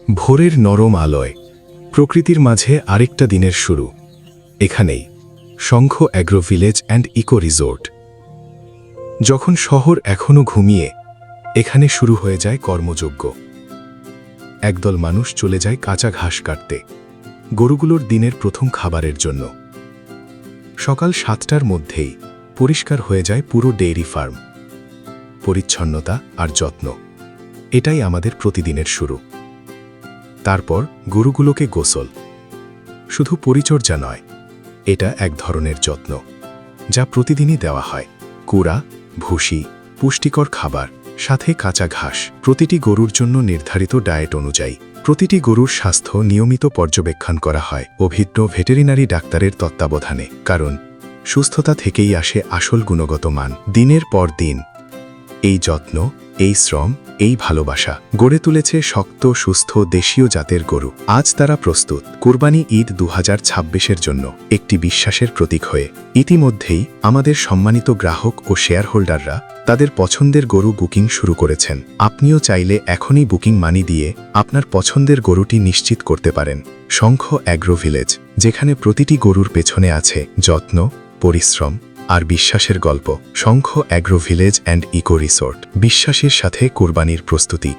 ভোরের নরম আলোয় প্রকৃতির মাঝে আরেকটা দিনের শুরু। এখানেই Shankha agro village and eco resort. যখন শহর এখনও ঘুমিয়ে, এখানে শুরু হয়ে যায় কর্মযজ্ঞ। একদল মানুষ চলে যায় কাঁচা ঘাস কাটতে, গরুগুলোর দিনের প্রথম খাবারের জন্য। সকাল 7টার মধ্যেই পরিষ্কার হয়ে যায় পুরো ডেইরি ফার্ম। পরিচ্ছন্নতা আর যত্ন, এটাই আমাদের প্রতিদিনের শুরু। তারপর গরুগুলোকে গোসল। শুধু পরিচর্যা নয়, এটা এক ধরনের যত্ন, যা প্রতিদিনই দেওয়া হয়। কুড়া, ভুসি, পুষ্টিকর খাবার, সাথে কাঁচা ঘাস। প্রতিটি গরুর জন্য নির্ধারিত ডায়েট অনুযায়ী প্রতিটি গরুর স্বাস্থ্য নিয়মিত পর্যবেক্ষণ করা হয় অভিজ্ঞ ভেটেরিনারি ডাক্তারের তত্ত্বাবধানে। কারণ সুস্থতা থেকেই আসে আসল গুণগত মান। দিনের পর দিন এই যত্ন, এই শ্রম, এই ভালোবাসা গড়ে তুলেছে শক্ত সুস্থ দেশীয় জাতের গরু। আজ তারা প্রস্তুত কুরবানি ঈদ 2026-এর জন্য একটি বিশ্বাসের প্রতীক হয়ে। ইতিমধ্যেই আমাদের সম্মানিত গ্রাহক ও শেয়ার হোল্ডাররা তাদের পছন্দের গরু বুকিং শুরু করেছেন। আপনিও চাইলে এখনই বুকিং মানি দিয়ে আপনার পছন্দের গরুটি নিশ্চিত করতে পারেন। শঙ্খ অ্যাগ্রো ভিলেজ, যেখানে প্রতিটি গরুর পেছনে আছে যত্ন, পরিশ্রম আর বিশ্বাসের গল্প। Shankha agro village and eco resort, বিশ্বাসের সাথে কোরবানির প্রস্তুতি।